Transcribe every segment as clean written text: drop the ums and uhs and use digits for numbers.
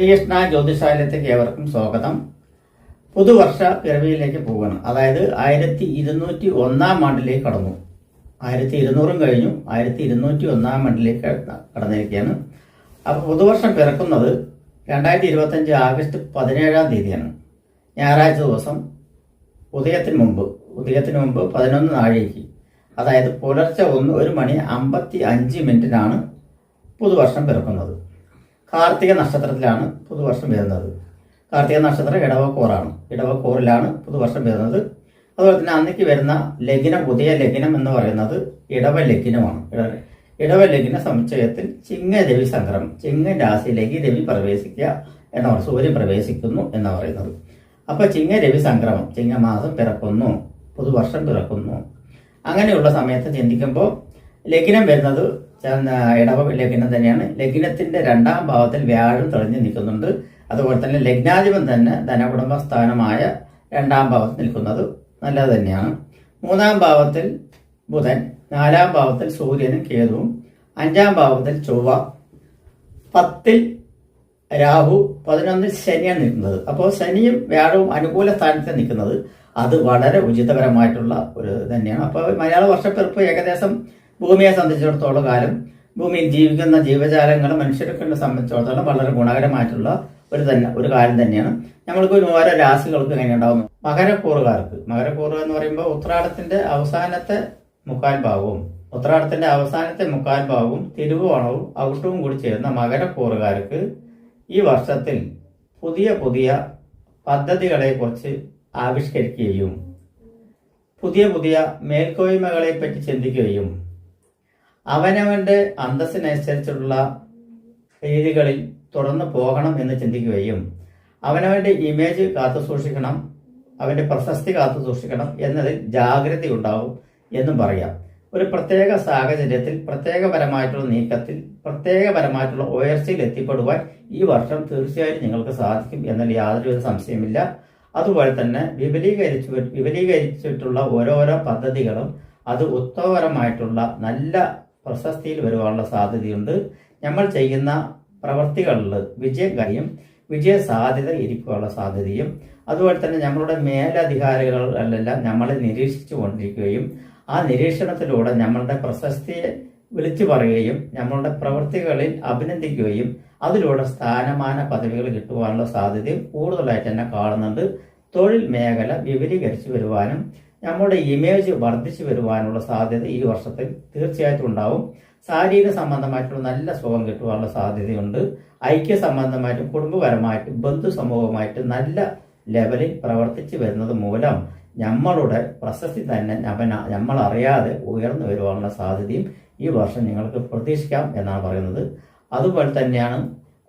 ശ്രീകൃഷ്ണ ജ്യോതിഷാലയത്തേക്ക് ഏവർക്കും സ്വാഗതം. പുതുവർഷ പിറവിയിലേക്ക് പോവുകയാണ്. അതായത് 1201 ആണ്ടിലേക്ക് കടന്നു. 1200 കഴിഞ്ഞു, 1201 ആണ്ടിലേക്ക് കടന്നിരിക്കുകയാണ്. അപ്പോൾ പുതുവർഷം പിറക്കുന്നത് 2025 ആഗസ്റ്റ് 17 തീയതിയാണ്. ഞായറാഴ്ച ദിവസം ഉദയത്തിന് മുമ്പ് 11 നാഴികയ്ക്ക്, അതായത് പുലർച്ചെ 1:55 പുതുവർഷം പിറക്കുന്നത്. കാർത്തിക നക്ഷത്രത്തിലാണ് പുതുവർഷം വരുന്നത്. കാർത്തിക നക്ഷത്രം ഇടവക്കൂറാണ്. ഇടവക്കൂറിലാണ് പുതുവർഷം വരുന്നത്. അതുപോലെ തന്നെ അന്നേക്ക് വരുന്ന ലഗ്നം, ഉദയ ലഗ്നം എന്ന് പറയുന്നത് ഇടവലഗ്നമാണ്. ഇടവലഗ്ന സമുച്ചയത്തിൽ ചിങ്ങരവി സംക്രമം, ചിങ്ങ രാശിയിലേക്ക് രവി പ്രവേശിക്കുക എന്ന സൂര്യൻ പ്രവേശിക്കുന്നു എന്ന് പറയുന്നത്. അപ്പൊ ചിങ്ങരവി സംക്രമം, ചിങ്ങമാസം പിറക്കുന്നു, പുതുവർഷം പിറക്കുന്നു. അങ്ങനെയുള്ള സമയത്ത് ചിന്തിക്കുമ്പോൾ ലഗ്നം വരുന്നത് ഇടവ ലഗ്നം തന്നെയാണ്. ലഗ്നത്തിന്റെ 2ാം ഭാവത്തിൽ വ്യാഴം തെളിഞ്ഞു നിൽക്കുന്നുണ്ട്. അതുപോലെ തന്നെ ലഗ്നാധിപൻ തന്നെ ധനകുടുംബ സ്ഥാനമായ 2ാം ഭാവത്തിൽ നിൽക്കുന്നത് നല്ലത് തന്നെയാണ്. 3ാം ഭാവത്തിൽ ബുധൻ, 4ാം ഭാവത്തിൽ സൂര്യനും കേതുവും, 5ാം ഭാവത്തിൽ ചൊവ്വ, 10ൽ രാഹു, 11ൽ ശനിയാണ് നിൽക്കുന്നത്. അപ്പോൾ ശനിയും വ്യാഴവും അനുകൂല സ്ഥാനത്ത് നിൽക്കുന്നത് അത് വളരെ ഉചിതപരമായിട്ടുള്ള ഒരു തന്നെയാണ്. അപ്പോൾ മലയാള വർഷപ്പിറപ്പ് ഏകദേശം ഭൂമിയെ സംബന്ധിച്ചിടത്തോളം കാലം, ഭൂമിയിൽ ജീവിക്കുന്ന ജീവജാലങ്ങൾ മനുഷ്യർക്ക് സംബന്ധിച്ചിടത്തോളം വളരെ ഗുണകരമായിട്ടുള്ള ഒരു കാര്യം തന്നെയാണ്. നമ്മൾക്ക് ഓരോ രാശികൾക്ക് എങ്ങനെ ഉണ്ടാവുന്നു. മകരക്കൂറ് എന്ന് പറയുമ്പോൾ ഉത്രാടത്തിന്റെ അവസാനത്തെ മുക്കാൽ ഭാഗവും തിരുവോണവും ഔട്ടവും കൂടി ചേരുന്ന മകരക്കൂറുകാർക്ക് ഈ വർഷത്തിൽ പുതിയ പുതിയ പദ്ധതികളെ കുറിച്ച് ആവിഷ്കരിക്കുകയും പുതിയ മേൽക്കോയ്മകളെ പറ്റി ചിന്തിക്കുകയും അവനവന്റെ അന്തസ്സിനനുസരിച്ചുള്ള രീതികളിൽ തുടർന്ന് പോകണം എന്ന് ചിന്തിക്കുകയും അവനവന്റെ ഇമേജ് കാത്തു സൂക്ഷിക്കണം, അവന്റെ പ്രശസ്തി കാത്തു സൂക്ഷിക്കണം എന്നതിൽ ജാഗ്രത ഉണ്ടാവും എന്നും പറയാം. ഒരു പ്രത്യേക സാഹചര്യത്തിൽ, പ്രത്യേകപരമായിട്ടുള്ള നീക്കത്തിൽ, പ്രത്യേകപരമായിട്ടുള്ള ഉയർച്ചയിൽ എത്തിപ്പെടുവാൻ ഈ വർഷം തീർച്ചയായും നിങ്ങൾക്ക് സാധിക്കും എന്നതിൽ യാതൊരുവിധ സംശയമില്ല. അതുപോലെ തന്നെ വിപുലീകരിച്ചിട്ടുള്ള ഓരോരോ പദ്ധതികളും അത് ഉത്തമപരമായിട്ടുള്ള നല്ല പ്രശസ്തിയിൽ വരുവാനുള്ള സാധ്യതയുണ്ട്. നമ്മൾ ചെയ്യുന്ന പ്രവർത്തികളിൽ വിജയ സാധ്യത ഇരിക്കാനുള്ള സാധ്യതയും, അതുപോലെ തന്നെ നമ്മളുടെ മേലധികാരികളെല്ലാം നമ്മളെ നിരീക്ഷിച്ചു കൊണ്ടിരിക്കുകയും ആ നിരീക്ഷണത്തിലൂടെ നമ്മളുടെ പ്രശസ്തിയെ വിളിച്ചു പറയുകയും നമ്മളുടെ പ്രവൃത്തികളിൽ അഭിനന്ദിക്കുകയും അതിലൂടെ സ്ഥാനമാന പദവികൾ കിട്ടുവാനുള്ള സാധ്യതയും കൂടുതലായിട്ട് തന്നെ കാണുന്നുണ്ട്. തൊഴിൽ മേഖല വിപുലീകരിച്ചു വരുവാനും നമ്മുടെ ഇമേജ് വർദ്ധിച്ചു വരുവാനുള്ള സാധ്യത ഈ വർഷത്തിൽ തീർച്ചയായിട്ടും ഉണ്ടാവും. ശാരീരിക സംബന്ധമായിട്ടുള്ള നല്ല സുഖം കിട്ടുവാനുള്ള സാധ്യതയുണ്ട്. ഐക്യ സംബന്ധമായിട്ടും കുടുംബപരമായിട്ടും ബന്ധു സമൂഹമായിട്ടും നല്ല ലെവലിൽ പ്രവർത്തിച്ചു വരുന്നത് മൂലം നമ്മളുടെ പ്രശസ്തി തന്നെ നമ്മൾ അറിയാതെ ഉയർന്നു വരുവാനുള്ള സാധ്യതയും ഈ വർഷം നിങ്ങൾക്ക് പ്രതീക്ഷിക്കാം എന്നാണ് പറയുന്നത്. അതുപോലെ തന്നെയാണ്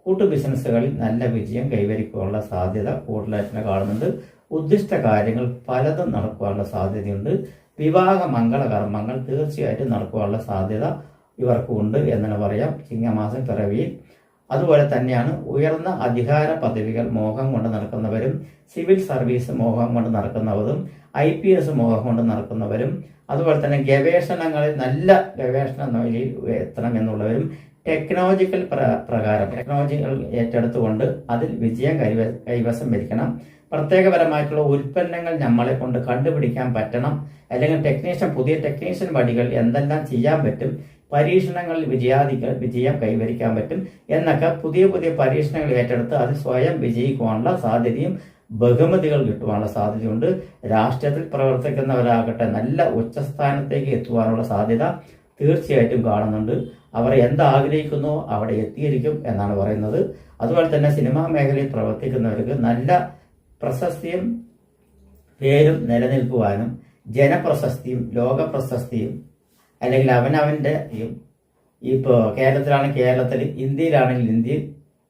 കൂട്ടു ബിസിനസ്സുകളിൽ നല്ല വിജയം കൈവരിക്കാനുള്ള സാധ്യത കൂടുതലായിട്ട് കാണുന്നുണ്ട്. ഉദ്ദിഷ്ട കാര്യങ്ങൾ പലതും നടക്കുവാനുള്ള സാധ്യതയുണ്ട്. വിവാഹ മംഗളകർമ്മങ്ങൾ തീർച്ചയായിട്ടും നടക്കുവാനുള്ള സാധ്യത ഇവർക്കുണ്ട് എന്നാണ് പറയാം ചിങ്ങമാസം പിറവിയിൽ. അതുപോലെ തന്നെയാണ് ഉയർന്ന അധികാര പദവികൾ മോഹം കൊണ്ട് നടക്കുന്നവരും, സിവിൽ സർവീസ് മോഹം കൊണ്ട് നടക്കുന്നവരും, IPS മോഹം കൊണ്ട് നടക്കുന്നവരും, അതുപോലെ തന്നെ ഗവേഷണങ്ങളിൽ നല്ല ഗവേഷണ നിലയിൽ എത്തണം എന്നുള്ളവരും, ടെക്നോളജിക്കൽ ടെക്നോളജികൾ ഏറ്റെടുത്തുകൊണ്ട് അതിൽ വിജയം കൈവശം വരിക്കണം. പ്രത്യേകപരമായിട്ടുള്ള ഉൽപ്പന്നങ്ങൾ നമ്മളെ കൊണ്ട് കണ്ടുപിടിക്കാൻ പറ്റണം. അല്ലെങ്കിൽ പുതിയ ടെക്നീഷ്യൻ പടികൾ എന്തെല്ലാം ചെയ്യാൻ പറ്റും, പരീക്ഷണങ്ങളിൽ വിജയം കൈവരിക്കാൻ പറ്റും എന്നൊക്കെ പുതിയ പരീക്ഷണങ്ങൾ ഏറ്റെടുത്ത് അത് സ്വയം വിജയിക്കുവാനുള്ള സാധ്യതയും ബഹുമതികൾ കിട്ടുവാനുള്ള സാധ്യതയുണ്ട്. രാഷ്ട്രീയത്തിൽ പ്രവർത്തിക്കുന്നവരാകട്ടെ നല്ല ഉച്ചസ്ഥാനത്തേക്ക് എത്തുവാനുള്ള സാധ്യത തീർച്ചയായിട്ടും കാണുന്നുണ്ട്. അവർ എന്താഗ്രഹിക്കുന്നോ അവിടെ എത്തിയിരിക്കും എന്നാണ് പറയുന്നത്. അതുപോലെ തന്നെ സിനിമാ മേഖലയിൽ പ്രവർത്തിക്കുന്നവർക്ക് നല്ല പ്രശസ്തിയും പേരും നിലനിൽക്കുവാനും ജനപ്രശസ്തിയും ലോകപ്രശസ്തിയും, അല്ലെങ്കിൽ അവനവന്റെ ഇപ്പോൾ കേരളത്തിലാണെങ്കിൽ കേരളത്തിൽ, ഇന്ത്യയിലാണെങ്കിൽ ഇന്ത്യയിൽ,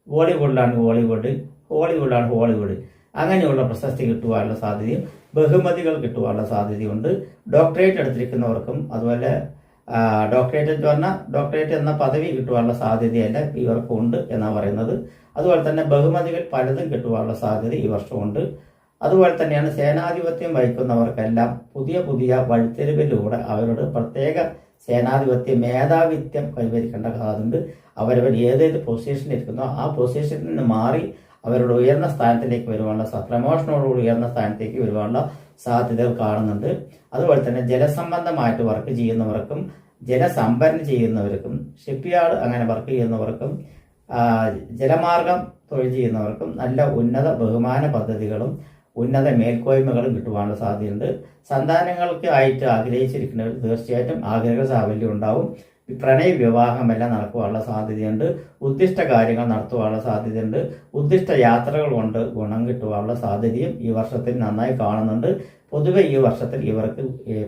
ബോളിവുഡിലാണെങ്കിൽ ബോളിവുഡ്, ഹോളിവുഡിലാണ് ഹോളിവുഡ്, അങ്ങനെയുള്ള പ്രശസ്തി കിട്ടുവാനുള്ള സാധ്യതയും ബഹുമതികൾ കിട്ടുവാനുള്ള സാധ്യതയുണ്ട്. ഡോക്ടറേറ്റ് എടുത്തിരിക്കുന്നവർക്കും അതുപോലെ ഡോക്ടറേറ്റ് എന്ന പദവി കിട്ടുവാനുള്ള സാധ്യതയല്ല ഈ വർഷമുണ്ട് എന്നാണ് പറയുന്നത്. അതുപോലെ തന്നെ ബഹുമതികൾ പലതും കിട്ടുവാനുള്ള സാധ്യത ഈ വർഷമുണ്ട്. അതുപോലെ തന്നെയാണ് സേനാധിപത്യം വഹിക്കുന്നവർക്കെല്ലാം പുതിയ വഴിത്തിരിവിലൂടെ അവരുടെ പ്രത്യേക സേനാധിപത്യം മേധാവിത്വം കൈവരിക്കേണ്ട കാതുണ്ട്. അവരവർ ഏതേത് പൊസിഷനിൽ ഇരിക്കുന്നോ ആ പൊസിഷനിൽ നിന്ന് മാറി അവരുടെ ഉയർന്ന സ്ഥാനത്തിലേക്ക് വരുവാനുള്ള പ്രമോഷനോടുകൂടി ഉയർന്ന സ്ഥാനത്തേക്ക് വരുവാനുള്ള സാധ്യതകൾ കാണുന്നുണ്ട്. അതുപോലെ തന്നെ ജലസംബന്ധമായിട്ട് വർക്ക് ചെയ്യുന്നവർക്കും ജലസംഭരണം ചെയ്യുന്നവർക്കും ഷിപ്പ്യാർഡ് അങ്ങനെ വർക്ക് ചെയ്യുന്നവർക്കും ജലമാർഗം തൊഴിൽ ചെയ്യുന്നവർക്കും നല്ല ഉന്നത ബഹുമാന പദ്ധതികളും ഉന്നത മേൽക്കോയ്മകളും കിട്ടുവാനുള്ള സാധ്യതയുണ്ട്. സന്താനങ്ങൾക്ക് ആയിട്ട് ആഗ്രഹിച്ചിരിക്കുന്നവർ തീർച്ചയായിട്ടും ആഗ്രഹ സാഫല്യം ഉണ്ടാവും. പ്രണയ വിവാഹമെല്ലാം നടക്കുവാനുള്ള സാധ്യതയുണ്ട്. ഉദ്ദിഷ്ട കാര്യങ്ങൾ നടത്തുവാനുള്ള സാധ്യതയുണ്ട്. ഉദ്ദിഷ്ട യാത്രകൾ കൊണ്ട് ഗുണം കിട്ടുവാനുള്ള സാധ്യതയും ഈ വർഷത്തിൽ നന്നായി കാണുന്നുണ്ട്. പൊതുവെ ഈ വർഷത്തിൽ ഇവർക്ക്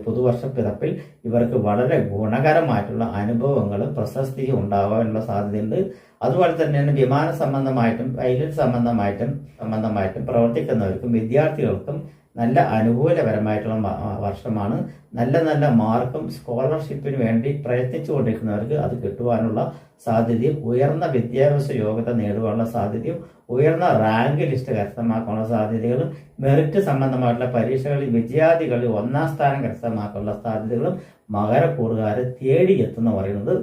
പുതുവർഷ പിറപ്പിൽ ഇവർക്ക് വളരെ ഗുണകരമായിട്ടുള്ള അനുഭവങ്ങളും പ്രശസ്തിയും ഉണ്ടാകാനുള്ള സാധ്യതയുണ്ട്. അതുപോലെ തന്നെയാണ് വിമാന സംബന്ധമായിട്ടും പൈലറ്റ് സംബന്ധമായിട്ടും പ്രവർത്തിക്കുന്നവർക്കും വിദ്യാർത്ഥികൾക്കും നല്ല അനുകൂലപരമായിട്ടുള്ള വർഷമാണ്. നല്ല മാർക്കും സ്കോളർഷിപ്പിന് വേണ്ടി പ്രയത്നിച്ചുകൊണ്ടിരിക്കുന്നവർക്ക് അത് കിട്ടുവാനുള്ള സാധ്യതയും ഉയർന്ന വിദ്യാഭ്യാസ യോഗ്യത നേടുവാനുള്ള സാധ്യതയും ഉയർന്ന റാങ്ക് ലിസ്റ്റ് കരസ്ഥമാക്കാനുള്ള സാധ്യതകളും മെറിറ്റ് സംബന്ധമായിട്ടുള്ള പരീക്ഷകളിൽ വിജയാർത്ഥികളിൽ 1ാം സ്ഥാനം കരസ്ഥമാക്കാനുള്ള സാധ്യതകളും മകരക്കൂറുകാരെ തേടിയെത്തുന്ന പറയുന്നത്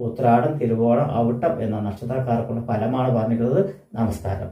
ഉത്രാടം, തിരുവോണം, അവിട്ടം എന്ന നക്ഷത്രക്കാർക്കുള്ള ഫലമാണ് പറഞ്ഞിട്ടുള്ളത്. നമസ്കാരം.